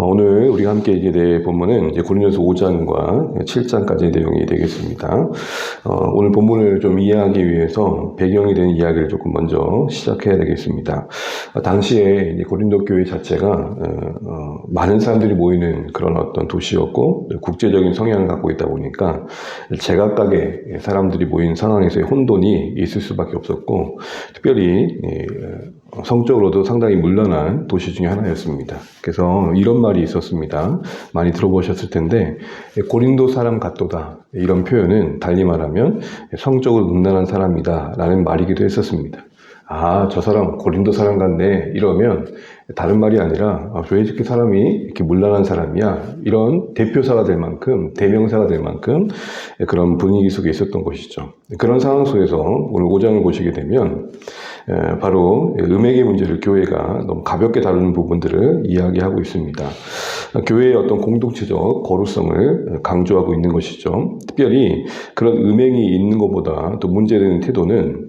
오늘 우리가 함께 읽게 될 본문은 이제 고린도서 5장과 7장까지의 내용이 되겠습니다. 오늘 본문을 좀 이해하기 위해서 배경이 되는 이야기를 조금 먼저 시작해야 되겠습니다. 당시에 이제 고린도 교회 자체가 많은 사람들이 모이는 그런 어떤 도시였고 국제적인 성향을 갖고 있다 보니까 제각각의 사람들이 모인 상황에서의 혼돈이 있을 수밖에 없었고, 특별히 성적으로도 상당히 문란한 도시 중에 하나였습니다. 그래서 이런 말이 있었습니다. 많이 들어보셨을 텐데, 고린도 사람 같도다, 이런 표현은 달리 말하면 성적으로 문란한 사람이다 라는 말이기도 했었습니다. 저 사람 고린도 사람 같네, 이러면 다른 말이 아니라 왜 이렇게 사람이 이렇게 문란한 사람이야, 이런 대표사가 될 만큼, 대명사가 될 만큼 그런 분위기 속에 있었던 것이죠. 그런 상황 속에서 오늘 5장을 보시게 되면 바로 음행의 문제를 교회가 너무 가볍게 다루는 부분들을 이야기하고 있습니다. 교회의 어떤 공동체적 거룩성을 강조하고 있는 것이죠. 특별히 그런 음행이 있는 것보다 또 문제되는 태도는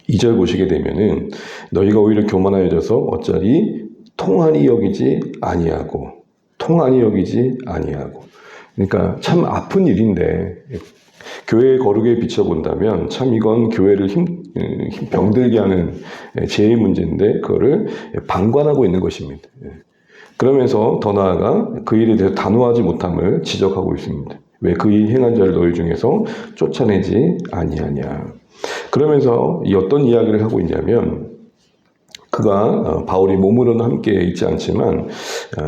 2절 보시게 되면은 너희가 오히려 교만하여져서 어찌하리 통한이 여기지 아니하고, 통한이 여기지 아니하고. 그러니까 참 아픈 일인데, 교회의 거룩에 비춰본다면 참 이건 교회를 병들게 하는 죄의 문제인데 그거를 방관하고 있는 것입니다. 그러면서 더 나아가 그 일에 대해서 단호하지 못함을 지적하고 있습니다. 왜 그 일 행한 자를 너희 중에서 쫓아내지 아니하냐. 그러면서 이 어떤 이야기를 하고 있냐면, 그가 바울이 몸으로는 함께 있지 않지만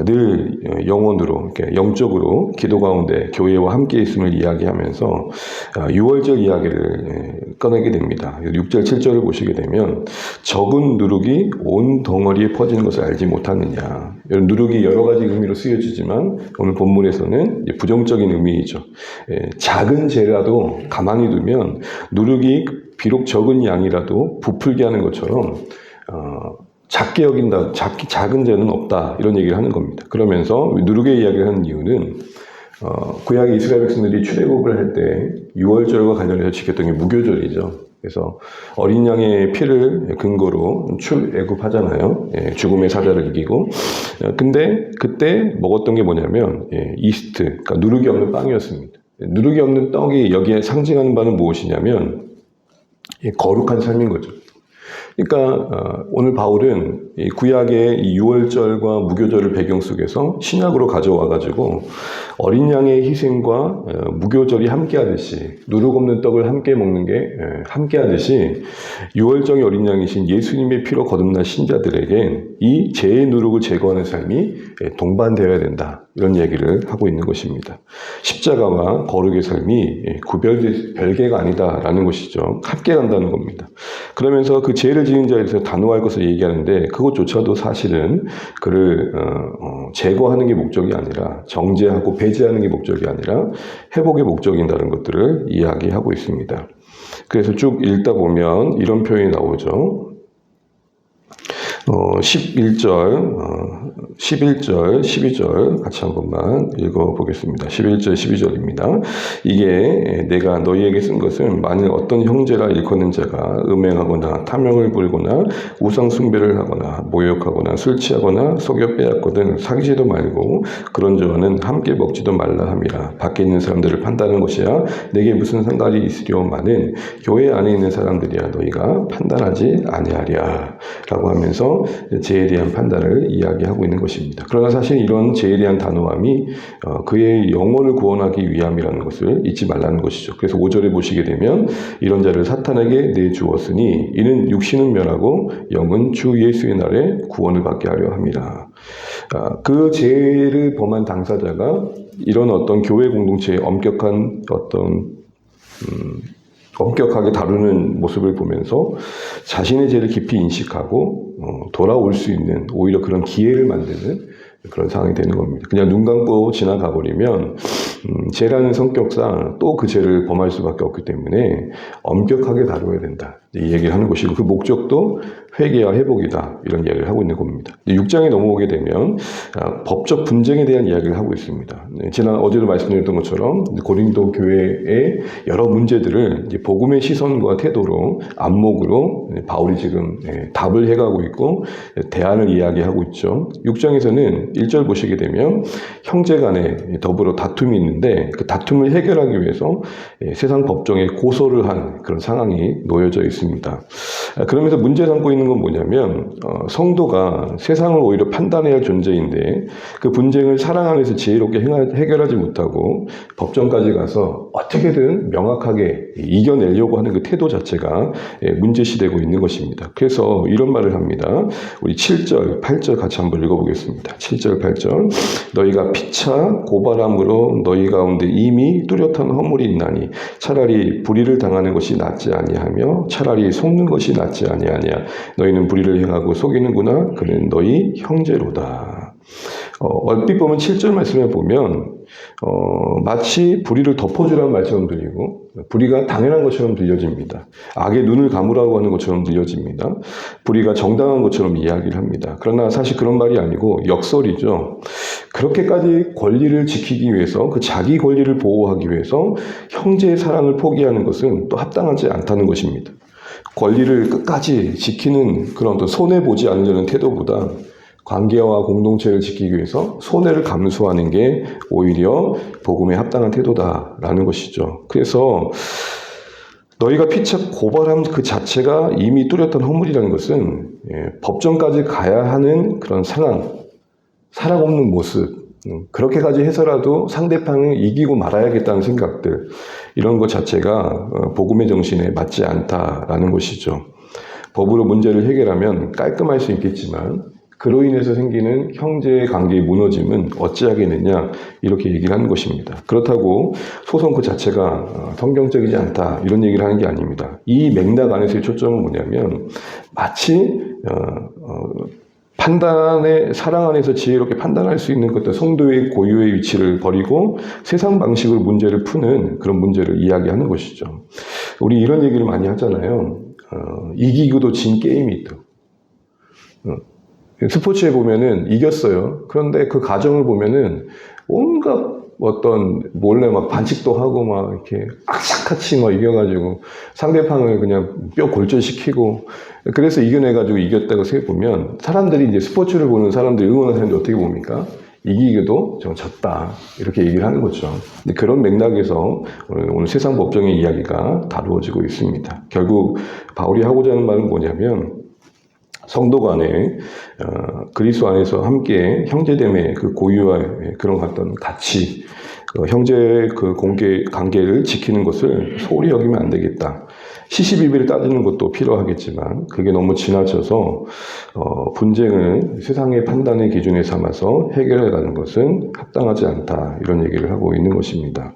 늘 영혼으로, 영적으로 기도 가운데 교회와 함께 있음을 이야기하면서 6월절 이야기를 꺼내게 됩니다. 6절, 7절을 보시게 되면 적은 누룩이 온 덩어리에 퍼지는 것을 알지 못하느냐. 누룩이 여러 가지 의미로 쓰여지지만 오늘 본문에서는 부정적인 의미이죠. 작은 죄라도 가만히 두면 누룩이 비록 적은 양이라도 부풀게 하는 것처럼 작게 여긴다, 작은 죄는 없다, 이런 얘기를 하는 겁니다. 그러면서 누룩의 이야기를 하는 이유는 구약 이스라엘 백성들이 출애굽을 할 때 6월절과 관련해서 지켰던 게 무교절이죠. 그래서 어린 양의 피를 근거로 출애굽하잖아요. 죽음의 사자를 이기고. 근데 그때 먹었던 게 뭐냐면 이스트, 그러니까 누룩이 없는 빵이었습니다. 누룩이 없는 떡이 여기에 상징하는 바는 무엇이냐면 거룩한 삶인 거죠. 그러니까 오늘 바울은 이 구약의 이 유월절과 무교절을 배경 속에서 신약으로 가져와가지고 어린 양의 희생과 무교절이 함께하듯이, 누룩 없는 떡을 함께 먹는 게 함께하듯이 유월절의 어린 양이신 예수님의 피로 거듭난 신자들에게 이 죄의 누룩을 제거하는 삶이 동반되어야 된다, 이런 얘기를 하고 있는 것입니다. 십자가와 거룩의 삶이 별개가 아니다라는 것이죠. 함께 간다는 겁니다. 그러면서 그 죄를 지은 자에 대해서 단호할 것을 얘기하는데, 그것조차도 사실은 그를 제거하는 게 목적이 아니라, 정죄하고 배제하는 게 목적이 아니라 회복의 목적이다라는 것들을 이야기하고 있습니다. 그래서 쭉 읽다 보면 이런 표현이 나오죠. 11절, 12절 같이 한 번만 읽어보겠습니다. 11절, 12절입니다. 이게 내가 너희에게 쓴 것은 만일 어떤 형제라 일컫는 자가 음행하거나 탐욕을 부리거나 우상 숭배를 하거나 모욕하거나 술 취하거나 속여 빼앗거든 사귀지도 말고 그런 자와는 함께 먹지도 말라 함이라. 밖에 있는 사람들을 판단하는 것이야 내게 무슨 상관이 있으려마는 교회 안에 있는 사람들이야 너희가 판단하지 아니하랴 라고 하면서 죄에 대한 판단을 이야기하고 있는 것입니다. 그러나 사실 이런 죄에 대한 단호함이 그의 영혼을 구원하기 위함이라는 것을 잊지 말라는 것이죠. 그래서 5절에 보시게 되면 이런 자를 사탄에게 내주었으니 이는 육신은 멸하고 영은 주 예수의 날에 구원을 받게 하려 함이라. 그 죄를 범한 당사자가 이런 어떤 교회 공동체의 엄격한 엄격하게 다루는 모습을 보면서 자신의 죄를 깊이 인식하고 돌아올 수 있는, 오히려 그런 기회를 만드는 그런 상황이 되는 겁니다. 그냥 눈 감고 지나가 버리면 죄라는 성격상 또 그 죄를 범할 수밖에 없기 때문에 엄격하게 다루어야 된다. 이 얘기를 하는 것이고 그 목적도 회개와 회복이다 이런 이야기를 하고 있는 겁니다. 6장에 넘어오게 되면 법적 분쟁에 대한 이야기를 하고 있습니다. 어제도 말씀드렸던 것처럼 고린도 교회의 여러 문제들을 이제 복음의 시선과 태도로 안목으로 바울이 지금 답을 해가고 있고 대안을 이야기하고 있죠. 6장에서는 1절 보시게 되면 형제 간에 더불어 다툼이 있는데 그 다툼을 해결하기 위해서 세상 법정에 고소를 한 그런 상황이 놓여져 있습니다. 그러면서 문제 삼고 있는 건 뭐냐면 성도가 세상을 오히려 판단해야 할 존재인데 그 분쟁을 사랑 안에서 지혜롭게 해결하지 못하고 법정까지 가서 어떻게든 명확하게 이겨내려고 하는 그 태도 자체가 문제시되고 있는 것입니다. 그래서 이런 말을 합니다. 우리 7절, 8절 같이 한번 읽어보겠습니다. 7절, 8절 너희가 피차 고발함으로 너희 가운데 이미 뚜렷한 허물이 있나니 차라리 불의를 당하는 것이 낫지 아니하며 차라리 속는 것이 낫지 아니하냐 너희는 불의를 행하고 속이는구나 그는 너희 형제로다. 얼핏 보면 7절 말씀을 보면 마치 불의를 덮어주라는 말처럼 들리고 불의가 당연한 것처럼 들려집니다. 악의 눈을 감으라고 하는 것처럼 들려집니다. 불의가 정당한 것처럼 이야기를 합니다. 그러나 사실 그런 말이 아니고 역설이죠. 그렇게까지 권리를 지키기 위해서 그 자기 권리를 보호하기 위해서 형제의 사랑을 포기하는 것은 또 합당하지 않다는 것입니다. 권리를 끝까지 지키는 그런 또 손해보지 않으려는 태도보다 관계와 공동체를 지키기 위해서 손해를 감수하는 게 오히려 복음에 합당한 태도다라는 것이죠. 그래서 너희가 피차 고발한 그 자체가 이미 뚜렷한 허물이라는 것은 법정까지 가야 하는 그런 상황, 사랑 없는 모습, 그렇게까지 해서라도 상대방을 이기고 말아야겠다는 생각들, 이런 것 자체가 복음의 정신에 맞지 않다라는 것이죠. 법으로 문제를 해결하면 깔끔할 수 있겠지만 그로 인해서 생기는 형제의 관계의 무너짐은 어찌하겠느냐 이렇게 얘기를 하는 것입니다. 그렇다고 소송 그 자체가 성경적이지 않다 이런 얘기를 하는 게 아닙니다. 이 맥락 안에서의 초점은 뭐냐면 마치 판단의 사랑 안에서 지혜롭게 판단할 수 있는 것들 성도의 고유의 위치를 버리고 세상 방식으로 문제를 푸는 그런 문제를 이야기하는 것이죠. 우리 이런 얘기를 많이 하잖아요. 이기고도 진 게임이 있다. 스포츠에 보면은 이겼어요. 그런데 그 과정을 보면은 온갖 어떤 몰래 막 반칙도 하고 막 이렇게 악착같이 막 이겨가지고 상대방을 그냥 뼈 골절시키고 그래서 이겨내가지고 이겼다고 생각해보면 사람들이 이제 스포츠를 보는 사람들이 응원하는 사람들이 어떻게 봅니까? 이기기도 좀 졌다 이렇게 얘기를 하는 거죠. 근데 그런 맥락에서 오늘 세상 법정의 이야기가 다루어지고 있습니다. 결국 바울이 하고자 하는 말은 뭐냐면 성도 간에 그리스도 안에서 함께 형제됨의 그 고유와 그런 어떤 가치, 형제의 그 관계를 지키는 것을 소홀히 여기면 안 되겠다. 시시비비를 따지는 것도 필요하겠지만 그게 너무 지나쳐서 분쟁을 세상의 판단의 기준에 삼아서 해결해가는 것은 합당하지 않다. 이런 얘기를 하고 있는 것입니다.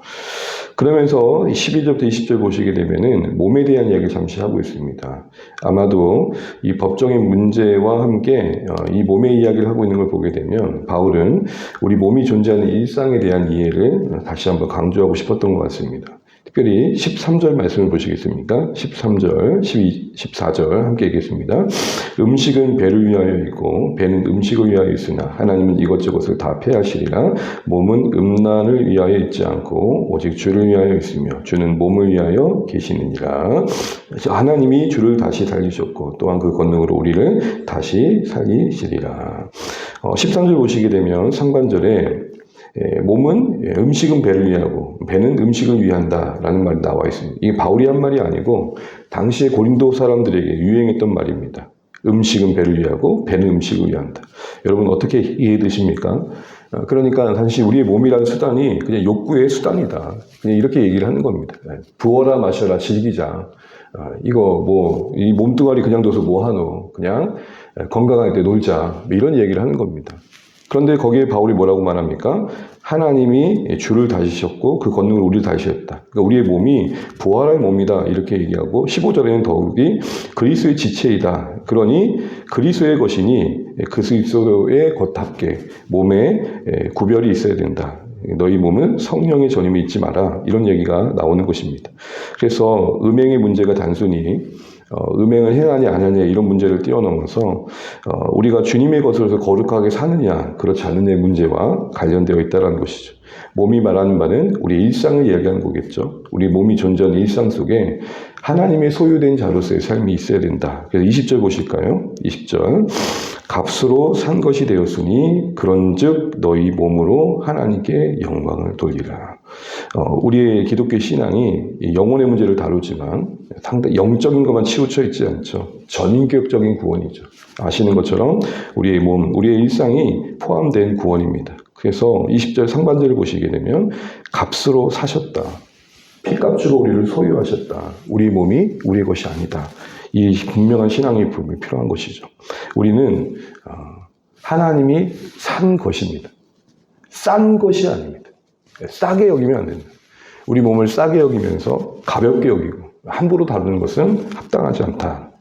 그러면서 12절부터 20절 보시게 되면은 몸에 대한 이야기를 잠시 하고 있습니다. 아마도 이 법정의 문제와 함께 이 몸의 이야기를 하고 있는 걸 보게 되면 바울은 우리 몸이 존재하는 일상에 대한 이해를 다시 한번 강조하고 싶었던 것 같습니다. 특별히 13절 말씀을 보시겠습니까? 13절, 12, 14절 함께 읽겠습니다. 음식은 배를 위하여 있고 배는 음식을 위하여 있으나 하나님은 이것저것을 다 폐하시리라. 몸은 음란을 위하여 있지 않고 오직 주를 위하여 있으며 주는 몸을 위하여 계시느니라. 하나님이 주를 다시 살리셨고 또한 그 권능으로 우리를 다시 살리시리라. 13절 보시게 되면 상반절에 몸은 음식은 배를 위하고 배는 음식을 위한다라는 말이 나와 있습니다. 이게 바울이 한 말이 아니고 당시에 고린도 사람들에게 유행했던 말입니다. 음식은 배를 위하고 배는 음식을 위한다. 여러분 어떻게 이해되십니까? 그러니까 사실 우리의 몸이라는 수단이 그냥 욕구의 수단이다. 그냥 이렇게 얘기를 하는 겁니다. 부어라 마셔라 즐기자. 이거 뭐 이 몸뚱아리 그냥 둬서 뭐 하노? 그냥 건강할 때 놀자. 이런 얘기를 하는 겁니다. 그런데 거기에 바울이 뭐라고 말합니까? 하나님이 주를 다시셨고 그 권능을 우리를 다시셨다. 그러니까 우리의 몸이 부활의 몸이다 이렇게 얘기하고 15절에는 더욱이 그리스도의 지체이다. 그러니 그리스도의 것이니 그리스도의 것답게 몸에 구별이 있어야 된다. 너희 몸은 성령의 전임이 있지 마라. 이런 얘기가 나오는 것입니다. 그래서 음행의 문제가 단순히 음행을 행하냐 안 하냐 이런 문제를 뛰어넘어서 우리가 주님의 것으로서 거룩하게 사느냐 그렇지 않느냐의 문제와 관련되어 있다는 것이죠. 몸이 말하는 바는 우리 일상을 이야기하는 거겠죠. 우리 몸이 존재하는 일상 속에 하나님의 소유된 자로서의 삶이 있어야 된다. 그래서 20절 보실까요? 20절. 값으로 산 것이 되었으니 그런즉 너희 몸으로 하나님께 영광을 돌리라. 우리의 기독교 신앙이 영혼의 문제를 다루지만 상당히 영적인 것만 치우쳐 있지 않죠. 전인격적인 구원이죠. 아시는 것처럼 우리의 몸, 우리의 일상이 포함된 구원입니다. 그래서 20절 상반절을 보시게 되면 값으로 사셨다. 피값주로 우리를 소유하셨다. 우리 몸이 우리의 것이 아니다. 이 분명한 신앙의 부분이 필요한 것이죠. 우리는 하나님이 산 것입니다. 싼 것이 아닙니다. 싸게 여기면 안 됩니다. 우리 몸을 싸게 여기면서 가볍게 여기고 함부로 다루는 것은 합당하지 않다.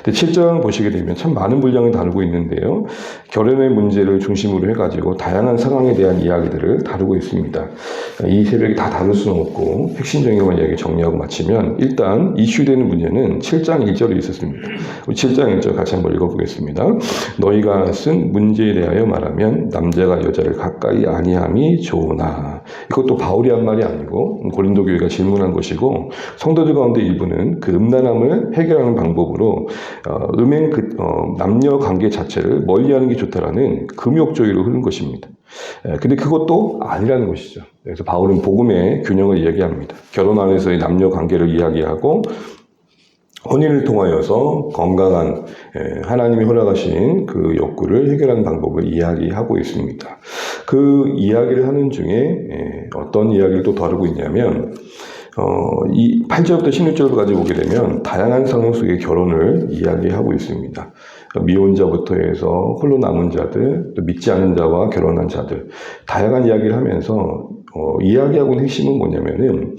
7장 보시게 되면 참 많은 분량을 다루고 있는데요. 결혼의 문제를 중심으로 해가지고 다양한 상황에 대한 이야기들을 다루고 있습니다. 이 새벽에 다 다룰 수는 없고 핵심적인 것만 이야기 정리하고 마치면 일단 이슈되는 문제는 7장 1절에 있었습니다. 우리 7장 1절 같이 한번 읽어보겠습니다. 너희가 쓴 문제에 대하여 말하면 남자가 여자를 가까이 아니함이 좋으나 이것도 바울이 한 말이 아니고 고린도 교회가 질문한 것이고 성도들 가운데 일부는 그 음란함을 해결하는 방법으로 남녀 관계 자체를 멀리하는 게 좋다라는 금욕주의로 흐른 것입니다. 근데 그것도 아니라는 것이죠. 그래서 바울은 복음의 균형을 이야기합니다. 결혼 안에서의 남녀 관계를 이야기하고 혼인을 통하여서 건강한 하나님이 허락하신 그 욕구를 해결하는 방법을 이야기하고 있습니다. 그 이야기를 하는 중에 어떤 이야기를 또 다루고 있냐면 이 8절부터 16절까지 보게 되면 다양한 상황 속의 결혼을 이야기하고 있습니다. 미혼자부터 해서 홀로 남은 자들, 또 믿지 않는 자와 결혼한 자들, 다양한 이야기를 하면서 이야기하고 있는 핵심은 뭐냐면은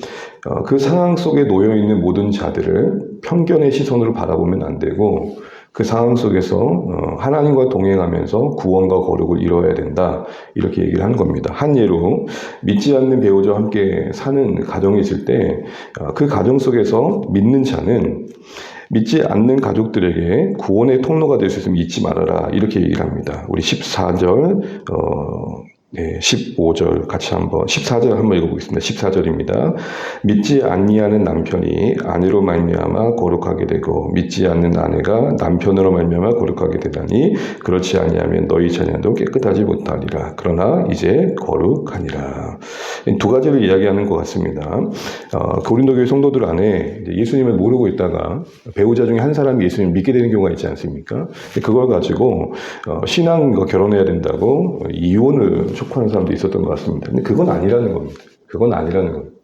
그 상황 속에 놓여 있는 모든 자들을 편견의 시선으로 바라보면 안 되고 그 상황 속에서 하나님과 동행하면서 구원과 거룩을 이루어야 된다. 이렇게 얘기를 하는 겁니다. 한 예로 믿지 않는 배우자와 함께 사는 가정이 있을 때 그 가정 속에서 믿는 자는 믿지 않는 가족들에게 구원의 통로가 될 수 있으면 잊지 말아라. 이렇게 얘기를 합니다. 우리 14절, 15절 같이 14절 한번 읽어보겠습니다. 14절입니다. 믿지 아니하는 남편이 아내로 말미암아 거룩하게 되고 믿지 않는 아내가 남편으로 말미암아 거룩하게 되다니 그렇지 아니하면 너희 자녀도 깨끗하지 못하리라. 그러나 이제 거룩하니라. 두 가지를 이야기하는 것 같습니다. 고린도 교회 성도들 안에 예수님을 모르고 있다가 배우자 중에 한 사람이 예수님을 믿게 되는 경우가 있지 않습니까? 그걸 가지고 신앙과 결혼해야 된다고 이혼을 촉구하는 사람도 있었던 것 같습니다. 근데 그건 아니라는 겁니다. 그건 아니라는 겁니다.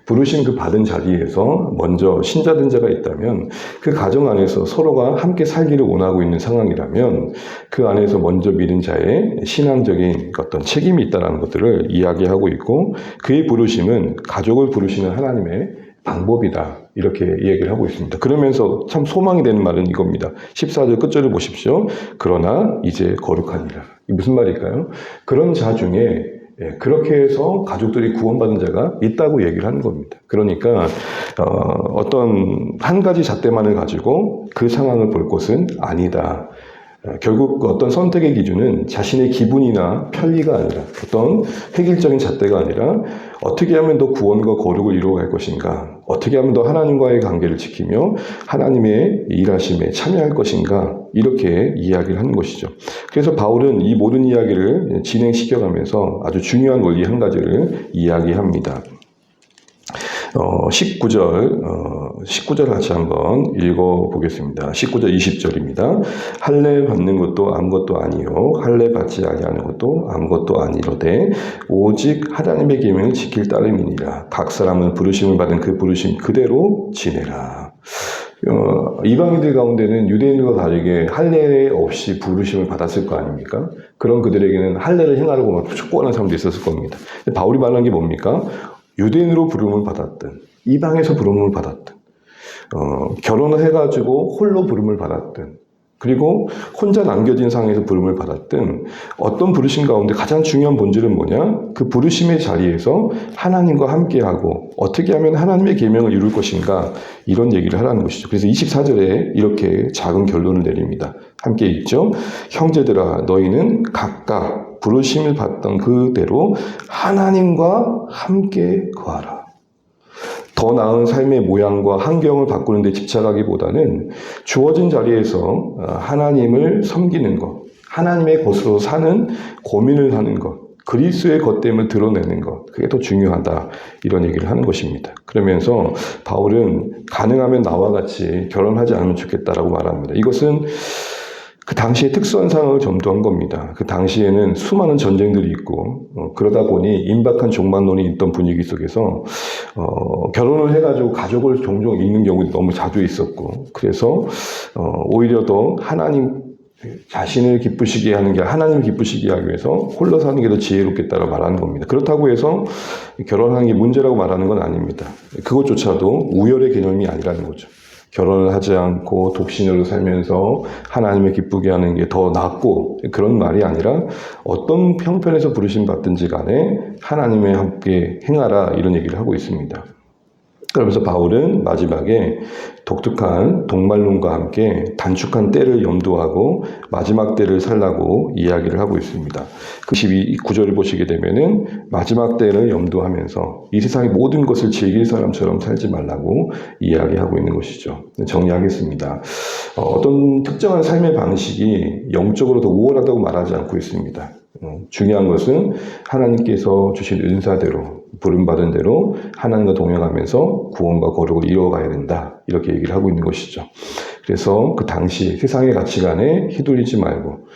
부르신 그 받은 자리에서 먼저 신자된 자가 있다면 그 가정 안에서 서로가 함께 살기를 원하고 있는 상황이라면 그 안에서 먼저 믿은 자의 신앙적인 어떤 책임이 있다는 것들을 이야기하고 있고 그의 부르심은 가족을 부르시는 하나님의 방법이다. 이렇게 얘기를 하고 있습니다. 그러면서 참 소망이 되는 말은 이겁니다. 14절 끝절을 보십시오. 그러나 이제 거룩하니라. 이게 무슨 말일까요? 그런 자 중에 그렇게 해서 가족들이 구원받은 자가 있다고 얘기를 하는 겁니다. 그러니까 어떤 한 가지 잣대만을 가지고 그 상황을 볼 것은 아니다. 결국 어떤 선택의 기준은 자신의 기분이나 편리가 아니라 어떤 획일적인 잣대가 아니라 어떻게 하면 더 구원과 거룩을 이루어갈 것인가, 어떻게 하면 더 하나님과의 관계를 지키며 하나님의 일하심에 참여할 것인가, 이렇게 이야기를 하는 것이죠. 그래서 바울은 이 모든 이야기를 진행시켜가면서 아주 중요한 원리 한 가지를 이야기합니다. 19절 같이 한번 읽어보겠습니다. 19절 20절입니다. 할례 받는 것도 아무것도 아니요 할례 받지 아니하는 것도 아무것도 아니로되 오직 하나님의 계명을 지킬 따름이니라. 각 사람은 부르심을 받은 그 부르심 그대로 지내라. 이방인들 가운데는 유대인들과 다르게 할례 없이 부르심을 받았을 거 아닙니까? 그런 그들에게는 할례를 행하려고 막 촉구하는 사람도 있었을 겁니다. 근데 바울이 말하는 게 뭡니까? 유대인으로 부름을 받았든 이방에서 부름을 받았든 결혼을 해가지고 홀로 부름을 받았든 그리고 혼자 남겨진 상황에서 부름을 받았든 어떤 부르심 가운데 가장 중요한 본질은 뭐냐? 그 부르심의 자리에서 하나님과 함께하고 어떻게 하면 하나님의 계명을 이룰 것인가 이런 얘기를 하라는 것이죠. 그래서 24절에 이렇게 작은 결론을 내립니다. 함께 읽죠. 형제들아 너희는 각각 부르심을 받던 그대로 하나님과 함께 거하라. 더 나은 삶의 모양과 환경을 바꾸는 데 집착하기보다는 주어진 자리에서 하나님을 섬기는 것, 하나님의 것으로 사는 고민을 하는 것, 그리스도의 것됨을 드러내는 것, 그게 더 중요하다 이런 얘기를 하는 것입니다. 그러면서 바울은 가능하면 나와 같이 결혼하지 않으면 좋겠다라고 말합니다. 이것은 그 당시의 특수한 상황을 점도한 겁니다. 그 당시에는 수많은 전쟁들이 있고 그러다 보니 임박한 종말론이 있던 분위기 속에서 결혼을 해가지고 가족을 종종 잃는 경우도 너무 자주 있었고 그래서 오히려 더 하나님 자신을 기쁘시게 하는 게 하나님을 기쁘시게 하기 위해서 홀로 사는 게 더 지혜롭겠다고 말하는 겁니다. 그렇다고 해서 결혼하는 게 문제라고 말하는 건 아닙니다. 그것조차도 우열의 개념이 아니라는 거죠. 결혼을 하지 않고 독신으로 살면서 하나님을 기쁘게 하는 게 더 낫고 그런 말이 아니라 어떤 형편에서 부르심 받든지 간에 하나님의 함께 행하라 이런 얘기를 하고 있습니다. 그러면서 바울은 마지막에 독특한 동말론과 함께 단축한 때를 염두하고 마지막 때를 살라고 이야기를 하고 있습니다. 그 12구절을 보시게 되면은 마지막 때를 염두하면서 이 세상의 모든 것을 즐길 사람처럼 살지 말라고 이야기하고 있는 것이죠. 정리하겠습니다. 어떤 특정한 삶의 방식이 영적으로 더 우월하다고 말하지 않고 있습니다. 중요한 것은 하나님께서 주신 은사대로 부름받은 대로 하나님과 동행하면서 구원과 거룩을 이루어가야 된다 이렇게 얘기를 하고 있는 것이죠. 그래서 그 당시 세상의 가치관에 휘둘리지 말고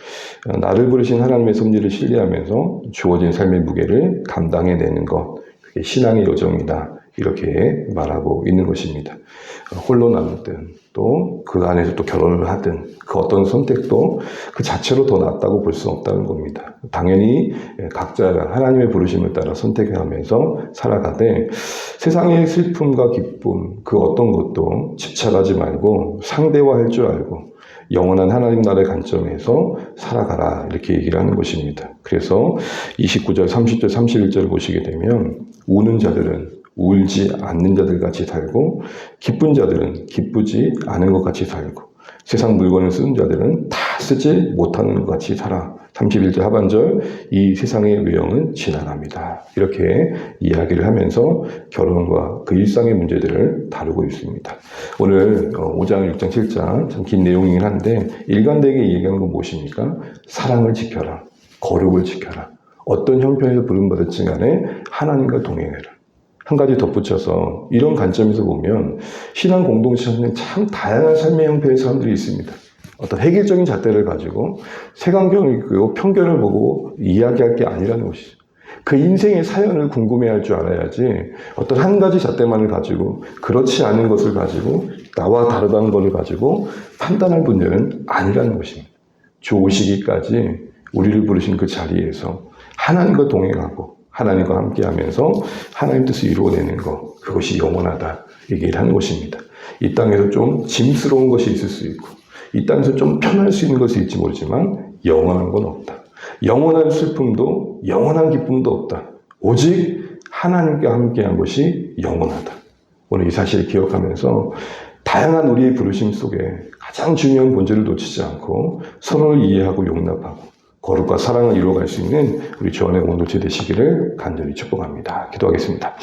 나를 부르신 하나님의 섭리를 신뢰하면서 주어진 삶의 무게를 감당해내는 것 그게 신앙의 여정이다 이렇게 말하고 있는 것입니다. 홀로 남든 또 그 안에서 또 결혼을 하든 그 어떤 선택도 그 자체로 더 낫다고 볼 수 없다는 겁니다. 당연히 각자가 하나님의 부르심을 따라 선택하면서 살아가되 세상의 슬픔과 기쁨 그 어떤 것도 집착하지 말고 상대화할 줄 알고 영원한 하나님 나라의 관점에서 살아가라 이렇게 얘기를 하는 것입니다. 그래서 29절, 30절, 31절을 보시게 되면 우는 자들은 울지 않는 자들 같이 살고 기쁜 자들은 기쁘지 않은 것 같이 살고 세상 물건을 쓰는 자들은 다 쓰지 못하는 것 같이 살아. 31절 하반절 이 세상의 외형은 지나갑니다. 이렇게 이야기를 하면서 결혼과 그 일상의 문제들을 다루고 있습니다. 오늘 5장, 6장, 7장 참 긴 내용이긴 한데 일관되게 얘기하는 건 무엇입니까? 사랑을 지켜라. 거룩을 지켜라. 어떤 형편에서 부름받았지 간에 하나님과 동행해라. 한 가지 덧붙여서 이런 관점에서 보면 신앙 공동체는 참 다양한 삶의 형태의 사람들이 있습니다. 어떤 획일적인 잣대를 가지고 색안경을 끼고 편견을 보고 이야기할 게 아니라는 것이죠. 그 인생의 사연을 궁금해할 줄 알아야지 어떤 한 가지 잣대만을 가지고 그렇지 않은 것을 가지고 나와 다르다는 것을 가지고 판단할 분들은 아니라는 것입니다. 주 오시기까지 우리를 부르신 그 자리에서 하나님과 동행하고 하나님과 함께하면서 하나님 뜻을 이루어내는 것 그것이 영원하다 얘기를 하는 것입니다. 이 땅에서 좀 짐스러운 것이 있을 수 있고 이 땅에서 좀 편할 수 있는 것이 있을지 모르지만 영원한 건 없다. 영원한 슬픔도 영원한 기쁨도 없다. 오직 하나님과 함께한 것이 영원하다. 오늘 이 사실을 기억하면서 다양한 우리의 부르심 속에 가장 중요한 본질을 놓치지 않고 서로를 이해하고 용납하고 거룩과 사랑을 이루어갈 수 있는 우리 주안의 공동체 되시기를 간절히 축복합니다. 기도하겠습니다.